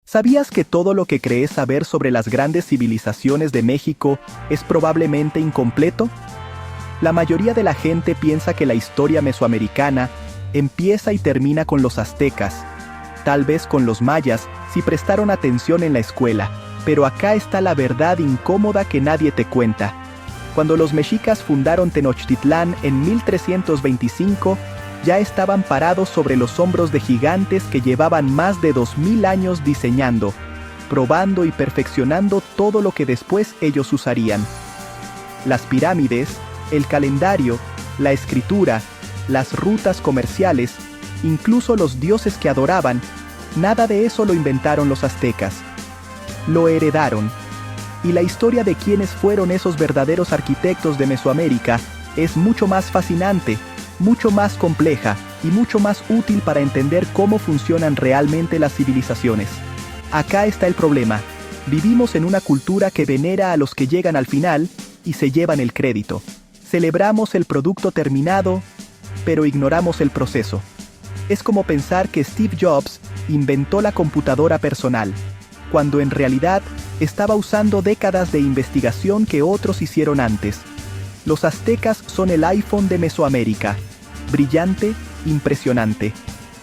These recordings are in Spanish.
¿Sabías que todo lo que crees saber sobre las grandes civilizaciones de México es probablemente incompleto? La mayoría de la gente piensa que la historia mesoamericana empieza y termina con los aztecas, tal vez con los mayas si prestaron atención en la escuela, pero acá está la verdad incómoda que nadie te cuenta. Cuando los mexicas fundaron Tenochtitlán en 1325, ya estaban parados sobre los hombros de gigantes que llevaban más de 2000 años diseñando, probando y perfeccionando todo lo que después ellos usarían. Las pirámides, el calendario, la escritura, las rutas comerciales, incluso los dioses que adoraban, nada de eso lo inventaron los aztecas. Lo heredaron. Y la historia de quiénes fueron esos verdaderos arquitectos de Mesoamérica es mucho más fascinante, mucho más compleja y mucho más útil para entender cómo funcionan realmente las civilizaciones. Acá está el problema. Vivimos en una cultura que venera a los que llegan al final y se llevan el crédito. Celebramos el producto terminado, pero ignoramos el proceso. Es como pensar que Steve Jobs inventó la computadora personal, cuando en realidad estaba usando décadas de investigación que otros hicieron antes. Los aztecas son el iPhone de Mesoamérica, brillante, impresionante,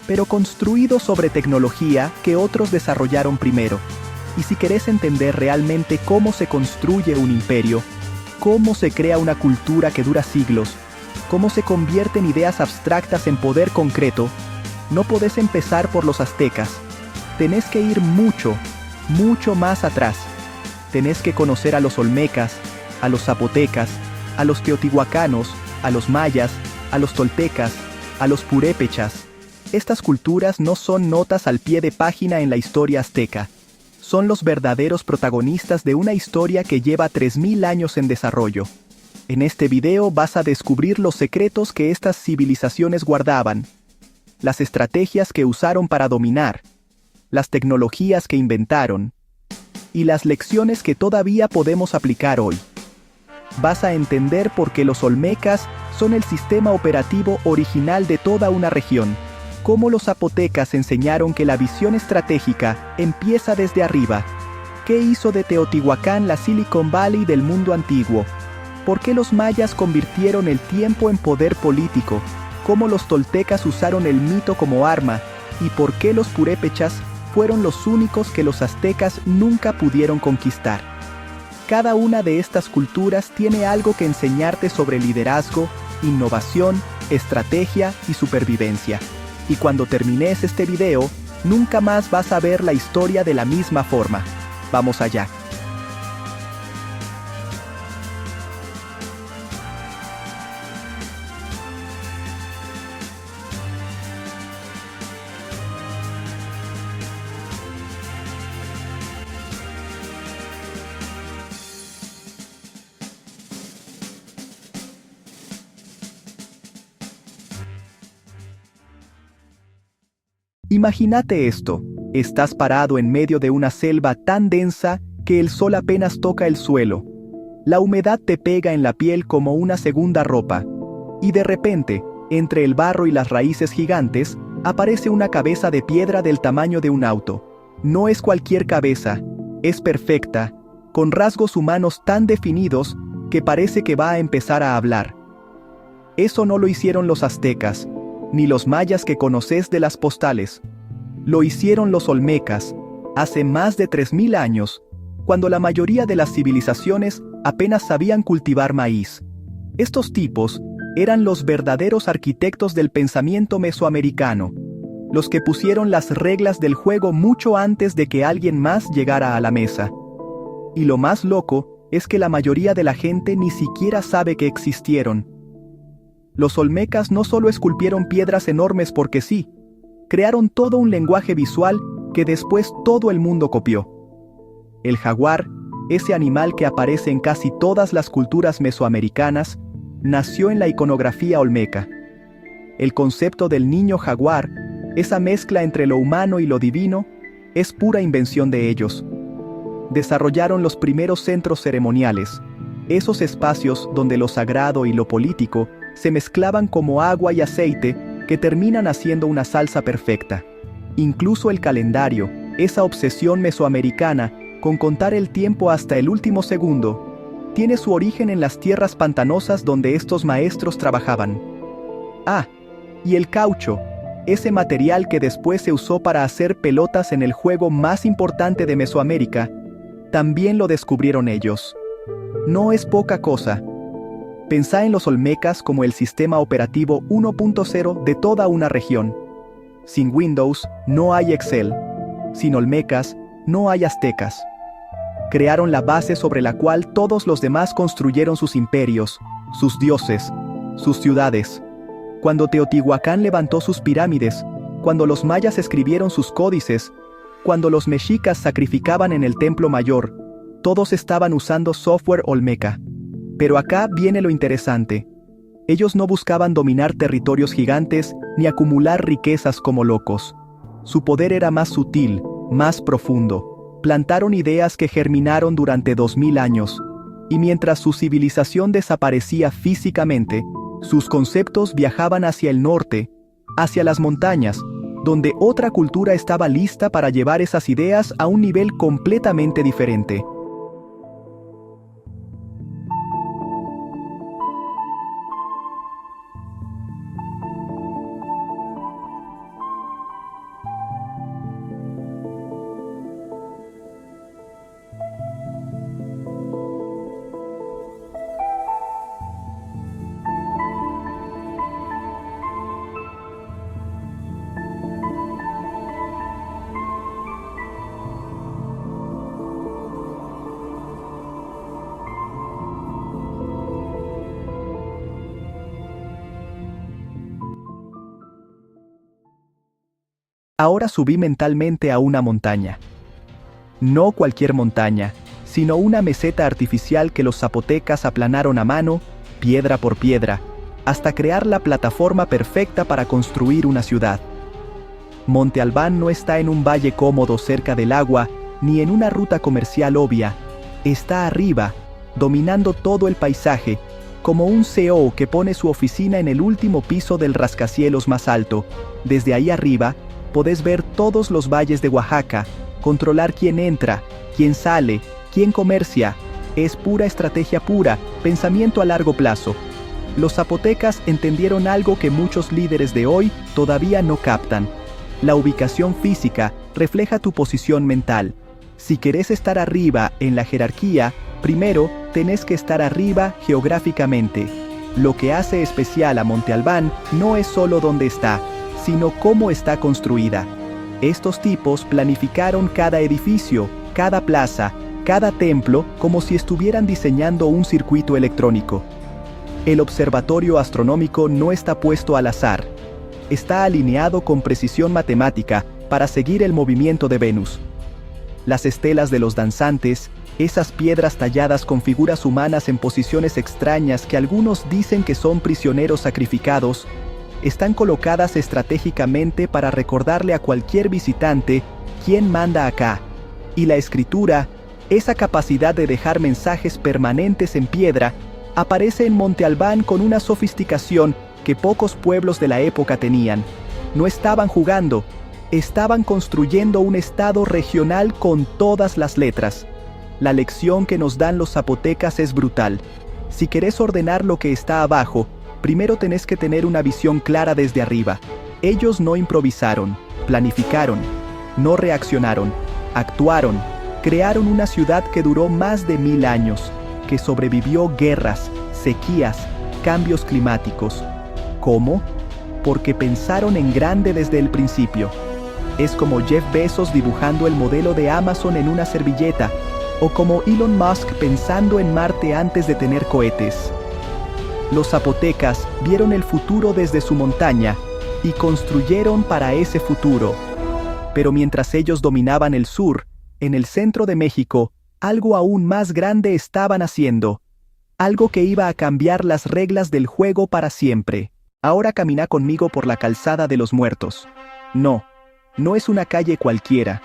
pero construido sobre tecnología que otros desarrollaron primero. Y si querés entender realmente cómo se construye un imperio, cómo se crea una cultura que dura siglos, cómo se convierten ideas abstractas en poder concreto, no podés empezar por los aztecas. Tenés que ir mucho, mucho más atrás. Tenés que conocer a los olmecas, a los zapotecas, a los teotihuacanos, a los mayas, a los toltecas, a los purépechas. Estas culturas no son notas al pie de página en la historia azteca. Son los verdaderos protagonistas de una historia que lleva 3000 años en desarrollo. En este video vas a descubrir los secretos que estas civilizaciones guardaban, las estrategias que usaron para dominar, las tecnologías que inventaron, y las lecciones que todavía podemos aplicar hoy. Vas a entender por qué los olmecas son el sistema operativo original de toda una región, cómo los zapotecas enseñaron que la visión estratégica empieza desde arriba, qué hizo de Teotihuacán la Silicon Valley del mundo antiguo, por qué los mayas convirtieron el tiempo en poder político, cómo los toltecas usaron el mito como arma, y por qué los purépechas fueron los únicos que los aztecas nunca pudieron conquistar. Cada una de estas culturas tiene algo que enseñarte sobre liderazgo, innovación, estrategia y supervivencia. Y cuando termines este video, nunca más vas a ver la historia de la misma forma. Vamos allá. Imagínate esto, estás parado en medio de una selva tan densa que el sol apenas toca el suelo. La humedad te pega en la piel como una segunda ropa. Y de repente, entre el barro y las raíces gigantes, aparece una cabeza de piedra del tamaño de un auto. No es cualquier cabeza, es perfecta, con rasgos humanos tan definidos que parece que va a empezar a hablar. Eso no lo hicieron los aztecas, ni los mayas que conoces de las postales. Lo hicieron los olmecas, hace más de 3000 años, cuando la mayoría de las civilizaciones apenas sabían cultivar maíz. Estos tipos eran los verdaderos arquitectos del pensamiento mesoamericano, los que pusieron las reglas del juego mucho antes de que alguien más llegara a la mesa. Y lo más loco es que la mayoría de la gente ni siquiera sabe que existieron. Los olmecas no solo esculpieron piedras enormes porque sí, crearon todo un lenguaje visual que después todo el mundo copió. El jaguar, ese animal que aparece en casi todas las culturas mesoamericanas, nació en la iconografía olmeca. El concepto del niño jaguar, esa mezcla entre lo humano y lo divino, es pura invención de ellos. Desarrollaron los primeros centros ceremoniales, esos espacios donde lo sagrado y lo político se mezclaban como agua y aceite que terminan haciendo una salsa perfecta. Incluso el calendario, esa obsesión mesoamericana con contar el tiempo hasta el último segundo, tiene su origen en las tierras pantanosas donde estos maestros trabajaban. Ah, y el caucho, ese material que después se usó para hacer pelotas en el juego más importante de Mesoamérica, también lo descubrieron ellos. No es poca cosa. Pensá en los olmecas como el sistema operativo 1.0 de toda una región. Sin Windows no hay Excel. Sin olmecas no hay aztecas. Crearon la base sobre la cual todos los demás construyeron sus imperios, sus dioses, sus ciudades. Cuando Teotihuacán levantó sus pirámides, cuando los mayas escribieron sus códices, cuando los mexicas sacrificaban en el templo mayor, todos estaban usando software olmeca. Pero acá viene lo interesante. Ellos no buscaban dominar territorios gigantes ni acumular riquezas como locos. Su poder era más sutil, más profundo. Plantaron ideas que germinaron durante 2000 años, y mientras su civilización desaparecía físicamente, sus conceptos viajaban hacia el norte, hacia las montañas, donde otra cultura estaba lista para llevar esas ideas a un nivel completamente diferente. Ahora subí mentalmente a una montaña. No cualquier montaña, sino una meseta artificial que los zapotecas aplanaron a mano, piedra por piedra, hasta crear la plataforma perfecta para construir una ciudad. Monte Albán no está en un valle cómodo cerca del agua, ni en una ruta comercial obvia. Está arriba, dominando todo el paisaje, como un CEO que pone su oficina en el último piso del rascacielos más alto. Desde ahí arriba, podés ver todos los valles de Oaxaca, controlar quién entra, quién sale, quién comercia. Es pura estrategia pura, pensamiento a largo plazo. Los zapotecas entendieron algo que muchos líderes de hoy todavía no captan. La ubicación física refleja tu posición mental. Si querés estar arriba en la jerarquía, primero tenés que estar arriba geográficamente. Lo que hace especial a Monte Albán no es solo dónde está, sino cómo está construida. Estos tipos planificaron cada edificio, cada plaza, cada templo como si estuvieran diseñando un circuito electrónico. El observatorio astronómico no está puesto al azar. Está alineado con precisión matemática para seguir el movimiento de Venus. Las estelas de los danzantes, esas piedras talladas con figuras humanas en posiciones extrañas que algunos dicen que son prisioneros sacrificados, están colocadas estratégicamente para recordarle a cualquier visitante quién manda acá. Y la escritura, esa capacidad de dejar mensajes permanentes en piedra, aparece en Monte Albán con una sofisticación que pocos pueblos de la época tenían. No estaban jugando, estaban construyendo un estado regional con todas las letras. La lección que nos dan los zapotecas es brutal. Si querés ordenar lo que está abajo, primero tenés que tener una visión clara desde arriba. Ellos no improvisaron, planificaron, no reaccionaron, actuaron, crearon una ciudad que duró más de 1000 años, que sobrevivió guerras, sequías, cambios climáticos. ¿Cómo? Porque pensaron en grande desde el principio. Es como Jeff Bezos dibujando el modelo de Amazon en una servilleta, o como Elon Musk pensando en Marte antes de tener cohetes. Los zapotecas vieron el futuro desde su montaña y construyeron para ese futuro. Pero mientras ellos dominaban el sur, en el centro de México, algo aún más grande estaban haciendo. Algo que iba a cambiar las reglas del juego para siempre. Ahora camina conmigo por la calzada de los muertos. No, no es una calle cualquiera.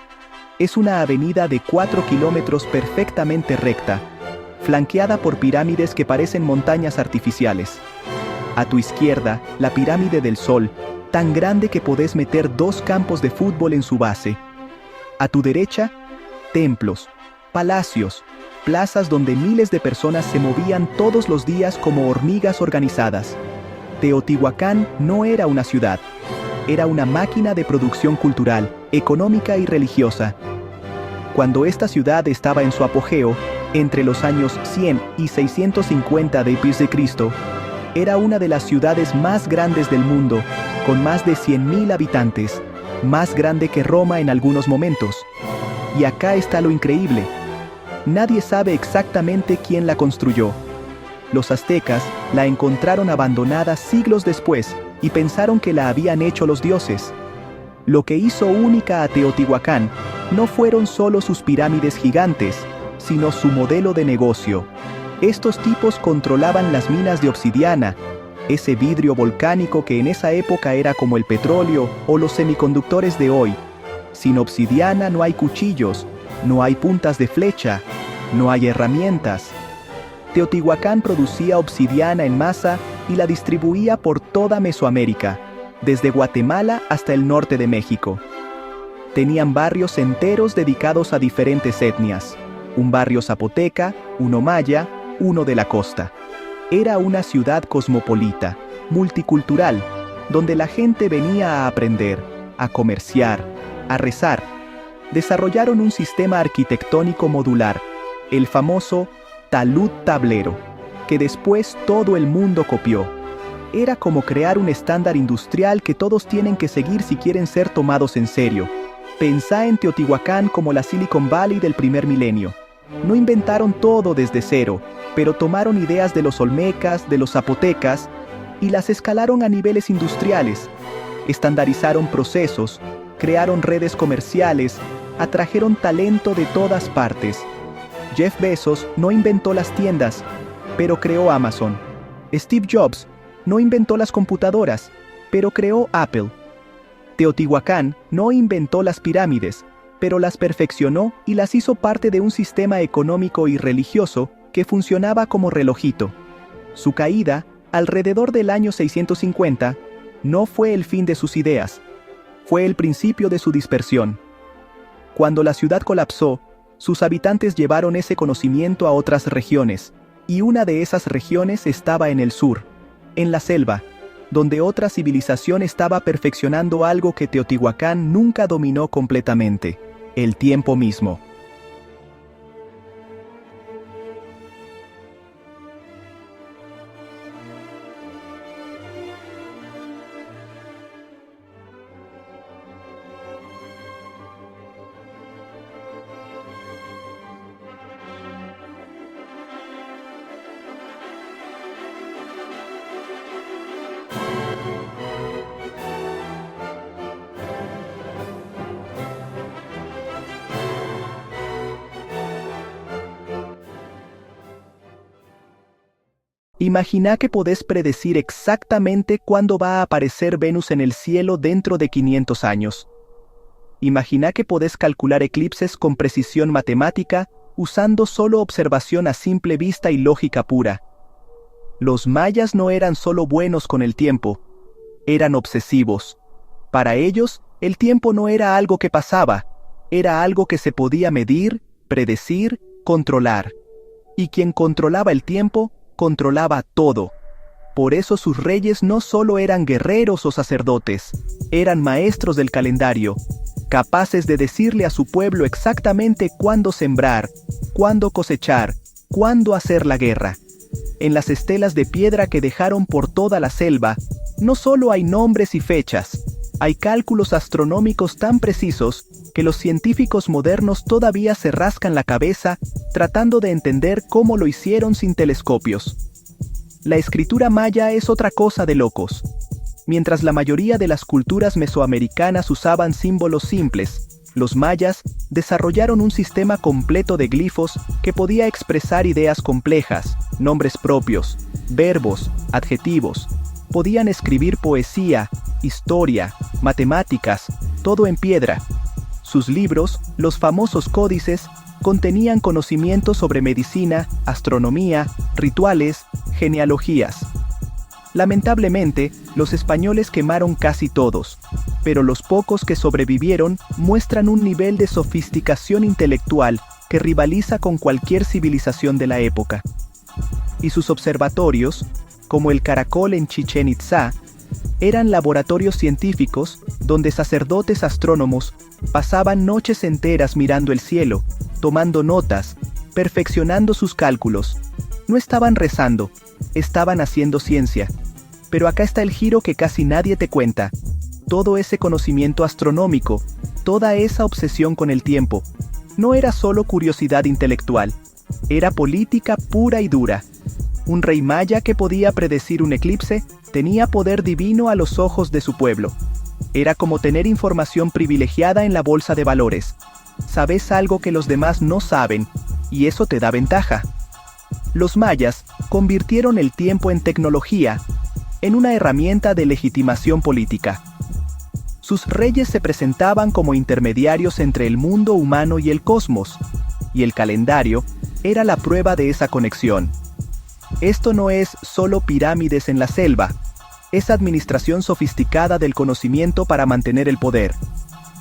Es una avenida de 4 kilómetros perfectamente recta, flanqueada por pirámides que parecen montañas artificiales. A tu izquierda, la pirámide del Sol, tan grande que podés meter 2 campos de fútbol en su base. A tu derecha, templos, palacios, plazas donde miles de personas se movían todos los días como hormigas organizadas. Teotihuacán no era una ciudad, era una máquina de producción cultural, económica y religiosa. Cuando esta ciudad estaba en su apogeo, entre los años 100 y 650 d.C., era una de las ciudades más grandes del mundo, con más de 100.000 habitantes, más grande que Roma en algunos momentos. Y acá está lo increíble. Nadie sabe exactamente quién la construyó. Los aztecas la encontraron abandonada siglos después y pensaron que la habían hecho los dioses. Lo que hizo única a Teotihuacán no fueron solo sus pirámides gigantes, sino su modelo de negocio. Estos tipos controlaban las minas de obsidiana, ese vidrio volcánico que en esa época era como el petróleo o los semiconductores de hoy. Sin obsidiana no hay cuchillos, no hay puntas de flecha, no hay herramientas. Teotihuacán producía obsidiana en masa y la distribuía por toda Mesoamérica, desde Guatemala hasta el norte de México. Tenían barrios enteros dedicados a diferentes etnias, un barrio zapoteca, uno maya, uno de la costa. Era una ciudad cosmopolita, multicultural, donde la gente venía a aprender, a comerciar, a rezar. Desarrollaron un sistema arquitectónico modular, el famoso talud tablero, que después todo el mundo copió. Era como crear un estándar industrial que todos tienen que seguir si quieren ser tomados en serio. Pensá en Teotihuacán como la Silicon Valley del primer milenio. No inventaron todo desde cero, pero tomaron ideas de los olmecas, de los zapotecas, y las escalaron a niveles industriales. Estandarizaron procesos, crearon redes comerciales, atrajeron talento de todas partes. Jeff Bezos no inventó las tiendas, pero creó Amazon. Steve Jobs no inventó las computadoras, pero creó Apple. Teotihuacán no inventó las pirámides, pero las perfeccionó y las hizo parte de un sistema económico y religioso que funcionaba como relojito. Su caída, alrededor del año 650, no fue el fin de sus ideas, fue el principio de su dispersión. Cuando la ciudad colapsó, sus habitantes llevaron ese conocimiento a otras regiones, y una de esas regiones estaba en el sur, en la selva, donde otra civilización estaba perfeccionando algo que Teotihuacán nunca dominó completamente: el tiempo mismo. Imagina que podés predecir exactamente cuándo va a aparecer Venus en el cielo dentro de 500 años. Imagina que podés calcular eclipses con precisión matemática usando solo observación a simple vista y lógica pura. Los mayas no eran solo buenos con el tiempo, eran obsesivos. Para ellos, el tiempo no era algo que pasaba, era algo que se podía medir, predecir, controlar. Y quien controlaba el tiempo, controlaba todo. Por eso sus reyes no solo eran guerreros o sacerdotes, eran maestros del calendario, capaces de decirle a su pueblo exactamente cuándo sembrar, cuándo cosechar, cuándo hacer la guerra. En las estelas de piedra que dejaron por toda la selva, no solo hay nombres y fechas, hay cálculos astronómicos tan precisos que los científicos modernos todavía se rascan la cabeza tratando de entender cómo lo hicieron sin telescopios. La escritura maya es otra cosa de locos. Mientras la mayoría de las culturas mesoamericanas usaban símbolos simples, los mayas desarrollaron un sistema completo de glifos que podía expresar ideas complejas, nombres propios, verbos, adjetivos. Podían escribir poesía, historia, matemáticas, todo en piedra. Sus libros, los famosos códices, contenían conocimientos sobre medicina, astronomía, rituales, genealogías. Lamentablemente, los españoles quemaron casi todos, pero los pocos que sobrevivieron muestran un nivel de sofisticación intelectual que rivaliza con cualquier civilización de la época. Y sus observatorios, como el Caracol en Chichén Itzá, eran laboratorios científicos donde sacerdotes astrónomos pasaban noches enteras mirando el cielo, tomando notas, perfeccionando sus cálculos. No estaban rezando, estaban haciendo ciencia. Pero acá está el giro que casi nadie te cuenta. Todo ese conocimiento astronómico, toda esa obsesión con el tiempo, no era solo curiosidad intelectual, era política pura y dura. Un rey maya que podía predecir un eclipse tenía poder divino a los ojos de su pueblo. Era como tener información privilegiada en la bolsa de valores. Sabes algo que los demás no saben, y eso te da ventaja. Los mayas convirtieron el tiempo en tecnología, en una herramienta de legitimación política. Sus reyes se presentaban como intermediarios entre el mundo humano y el cosmos, y el calendario era la prueba de esa conexión. Esto no es solo pirámides en la selva, es administración sofisticada del conocimiento para mantener el poder.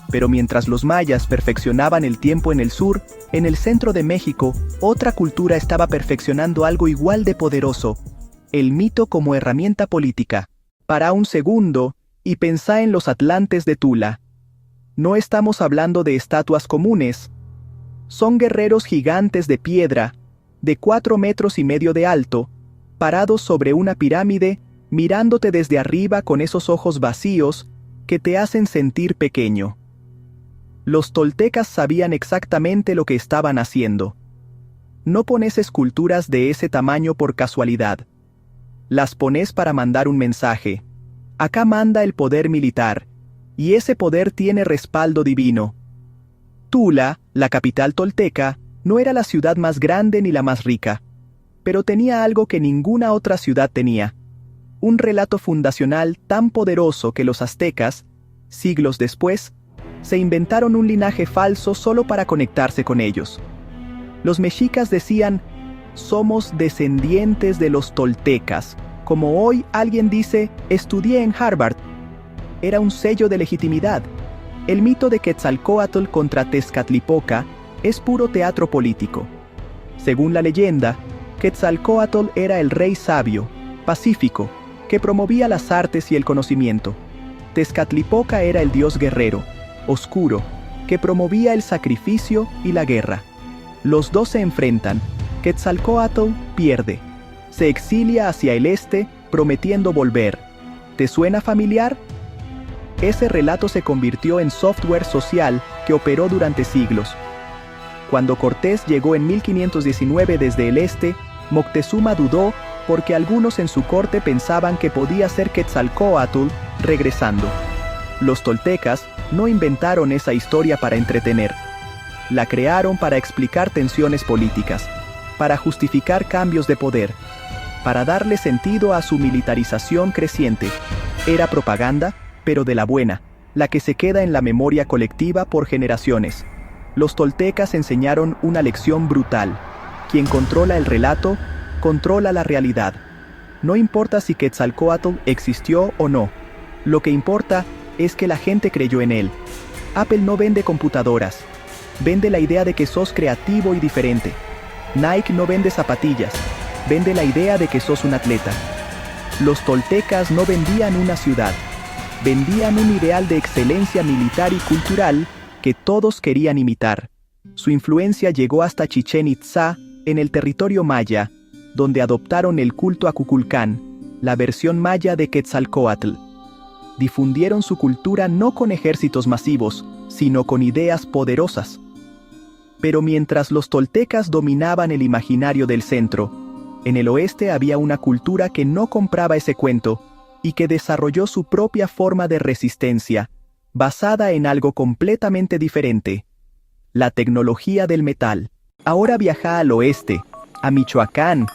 Pero mientras los mayas perfeccionaban el tiempo en el sur, en el centro de México, otra cultura estaba perfeccionando algo igual de poderoso: el mito como herramienta política. Para un segundo, y pensá en los atlantes de Tula. No estamos hablando de estatuas comunes. Son guerreros gigantes de piedra, de 4,5 metros de alto, parados sobre una pirámide, mirándote desde arriba con esos ojos vacíos que te hacen sentir pequeño. Los toltecas sabían exactamente lo que estaban haciendo. No pones esculturas de ese tamaño por casualidad. Las pones para mandar un mensaje. Acá manda el poder militar, y ese poder tiene respaldo divino. Tula, la capital tolteca, no era la ciudad más grande ni la más rica, pero tenía algo que ninguna otra ciudad tenía: un relato fundacional tan poderoso que los aztecas, siglos después, se inventaron un linaje falso solo para conectarse con ellos. Los mexicas decían: somos descendientes de los toltecas, como hoy alguien dice: estudié en Harvard. Era un sello de legitimidad. El mito de Quetzalcóatl contra Tezcatlipoca es puro teatro político. Según la leyenda, Quetzalcóatl era el rey sabio, pacífico, que promovía las artes y el conocimiento. Tezcatlipoca era el dios guerrero, oscuro, que promovía el sacrificio y la guerra. Los dos se enfrentan. Quetzalcóatl pierde. Se exilia hacia el este, prometiendo volver. ¿Te suena familiar? Ese relato se convirtió en software social que operó durante siglos. Cuando Cortés llegó en 1519 desde el este, Moctezuma dudó porque algunos en su corte pensaban que podía ser Quetzalcóatl regresando. Los toltecas no inventaron esa historia para entretener. La crearon para explicar tensiones políticas, para justificar cambios de poder, para darle sentido a su militarización creciente. Era propaganda, pero de la buena, la que se queda en la memoria colectiva por generaciones. Los toltecas enseñaron una lección brutal: quien controla el relato, controla la realidad. No importa si Quetzalcóatl existió o no, lo que importa es que la gente creyó en él. Apple no vende computadoras, vende la idea de que sos creativo y diferente. Nike no vende zapatillas, vende la idea de que sos un atleta. Los toltecas no vendían una ciudad, vendían un ideal de excelencia militar y cultural que todos querían imitar. Su influencia llegó hasta Chichén Itzá, en el territorio maya, donde adoptaron el culto a Kukulcán, la versión maya de Quetzalcóatl. Difundieron su cultura no con ejércitos masivos, sino con ideas poderosas. Pero mientras los toltecas dominaban el imaginario del centro, en el oeste había una cultura que no compraba ese cuento y que desarrolló su propia forma de resistencia, basada en algo completamente diferente: la tecnología del metal. Ahora viaja al oeste, a Michoacán,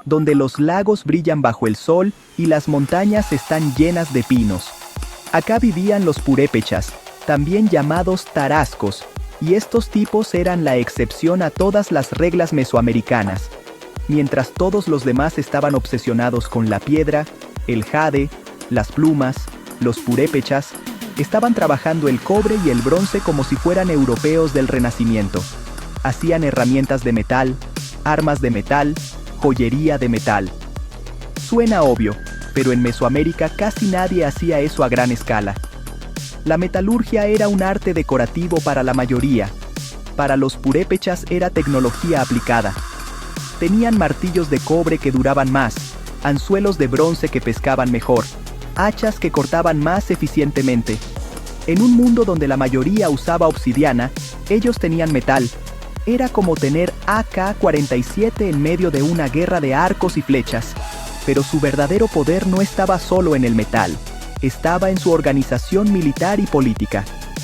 donde los lagos brillan bajo el sol y las montañas están llenas de pinos. Acá vivían los purépechas, también llamados tarascos, y estos tipos eran la excepción a todas las reglas mesoamericanas. Mientras todos los demás estaban obsesionados con la piedra, El jade, las plumas, los purépechas, estaban trabajando el cobre y el bronce como si fueran europeos del Renacimiento. Hacían herramientas de metal, armas de metal, joyería de metal. Suena obvio, pero en Mesoamérica casi nadie hacía eso a gran escala. La metalurgia era un arte decorativo para la mayoría. Para los purépechas era tecnología aplicada. Tenían martillos de cobre que duraban más, anzuelos de bronce que pescaban mejor, hachas que cortaban más eficientemente. En un mundo donde la mayoría usaba obsidiana, ellos tenían metal. Era como tener AK-47 en medio de una guerra de arcos y flechas. Pero su verdadero poder no estaba solo en el metal, estaba en su organización militar y política.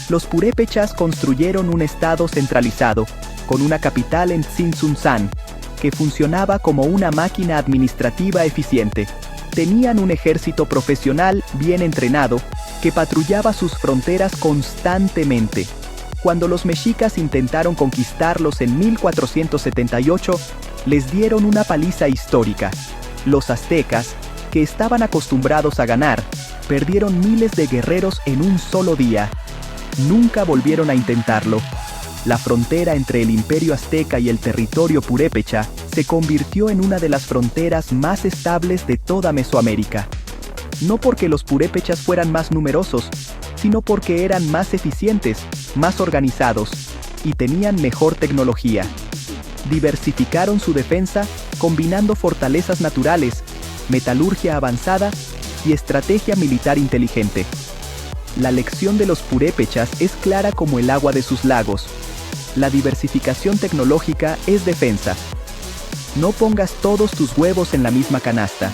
Los purépechas construyeron un estado centralizado, con una capital en Tzintzuntzan, que funcionaba como una máquina administrativa eficiente. Tenían un ejército profesional bien entrenado, que patrullaba sus fronteras constantemente. Cuando los mexicas intentaron conquistarlos en 1478, les dieron una paliza histórica. Los aztecas, que estaban acostumbrados a ganar, perdieron miles de guerreros en un solo día. Nunca volvieron a intentarlo. La frontera entre el imperio azteca y el territorio purépecha se convirtió en una de las fronteras más estables de toda Mesoamérica. No porque los purépechas fueran más numerosos, sino porque eran más eficientes, más organizados, y tenían mejor tecnología. Diversificaron su defensa, combinando fortalezas naturales, metalurgia avanzada y estrategia militar inteligente. La lección de los purépechas es clara como el agua de sus lagos. La diversificación tecnológica es defensa. No pongas todos tus huevos en la misma canasta.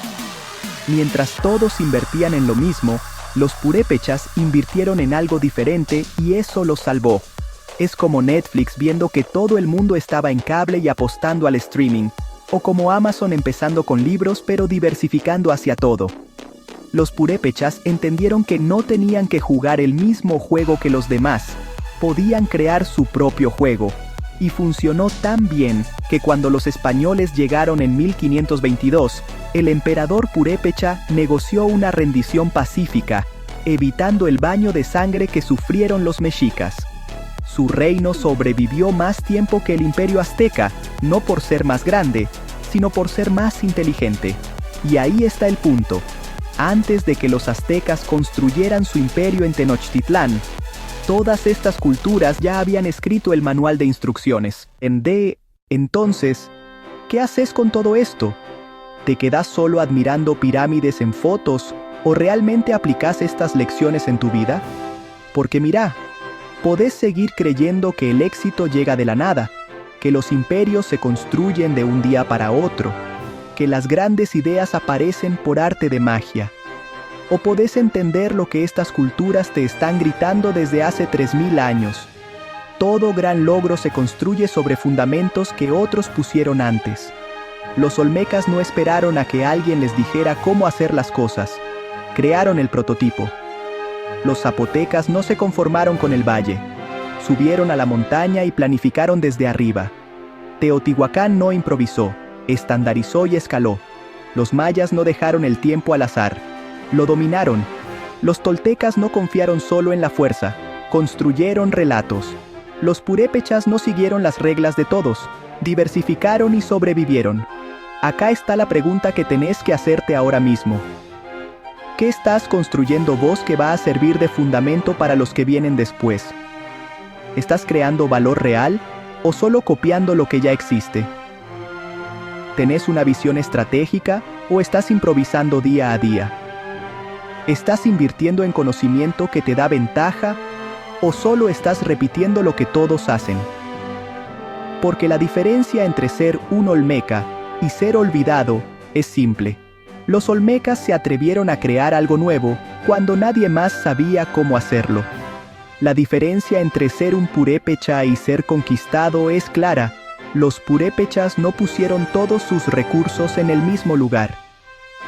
Mientras todos invertían en lo mismo, los purépechas invirtieron en algo diferente y eso los salvó. Es como Netflix viendo que todo el mundo estaba en cable y apostando al streaming, o como Amazon empezando con libros pero diversificando hacia todo. Los purépechas entendieron que no tenían que jugar el mismo juego que los demás, podían crear su propio juego, y funcionó tan bien que cuando los españoles llegaron en 1522, el emperador purépecha negoció una rendición pacífica, evitando el baño de sangre que sufrieron los mexicas. Su reino sobrevivió más tiempo que el imperio azteca, no por ser más grande, sino por ser más inteligente. Y ahí está el punto. Antes de que los aztecas construyeran su imperio en Tenochtitlán, todas estas culturas ya habían escrito el manual de instrucciones. Entonces, ¿qué haces con todo esto? ¿Te quedas solo admirando pirámides en fotos o realmente aplicas estas lecciones en tu vida? Porque mira, podés seguir creyendo que el éxito llega de la nada, que los imperios se construyen de un día para otro, que las grandes ideas aparecen por arte de magia. O podés entender lo que estas culturas te están gritando desde hace 3000 años. Todo gran logro se construye sobre fundamentos que otros pusieron antes. Los olmecas no esperaron a que alguien les dijera cómo hacer las cosas. Crearon el prototipo. Los zapotecas no se conformaron con el valle. Subieron a la montaña y planificaron desde arriba. Teotihuacán no improvisó, estandarizó y escaló. Los mayas no dejaron el tiempo al azar. Lo dominaron. Los toltecas no confiaron solo en la fuerza, construyeron relatos. Los purépechas no siguieron las reglas de todos, diversificaron y sobrevivieron. Acá está la pregunta que tenés que hacerte ahora mismo. ¿Qué estás construyendo vos que va a servir de fundamento para los que vienen después? ¿Estás creando valor real o solo copiando lo que ya existe? ¿Tenés una visión estratégica o estás improvisando día a día? ¿Estás invirtiendo en conocimiento que te da ventaja o solo estás repitiendo lo que todos hacen? Porque la diferencia entre ser un olmeca y ser olvidado es simple. Los olmecas se atrevieron a crear algo nuevo cuando nadie más sabía cómo hacerlo. La diferencia entre ser un purépecha y ser conquistado es clara. Los purépechas no pusieron todos sus recursos en el mismo lugar.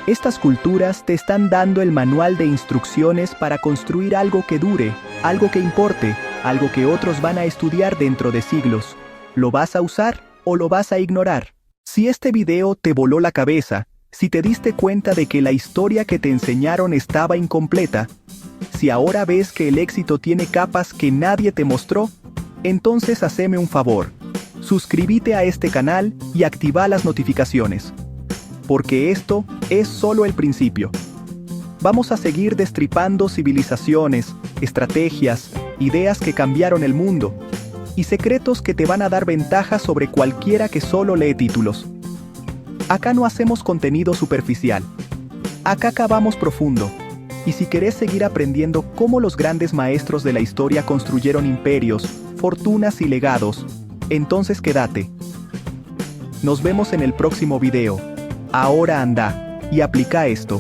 Estas culturas te están dando el manual de instrucciones para construir algo que dure, algo que importe, algo que otros van a estudiar dentro de siglos. ¿Lo vas a usar o lo vas a ignorar? Si este video te voló la cabeza, Si te diste cuenta de que la historia que te enseñaron estaba incompleta, si ahora ves que el éxito tiene capas que nadie te mostró, entonces haceme un favor. Suscríbete a este canal y activa las notificaciones. Porque esto es solo el principio. Vamos a seguir destripando civilizaciones, estrategias, ideas que cambiaron el mundo, y secretos que te van a dar ventaja sobre cualquiera que solo lee títulos. Acá no hacemos contenido superficial. Acá cavamos profundo. Y si querés seguir aprendiendo cómo los grandes maestros de la historia construyeron imperios, fortunas y legados, entonces quédate. Nos vemos en el próximo video. Ahora anda y aplica esto.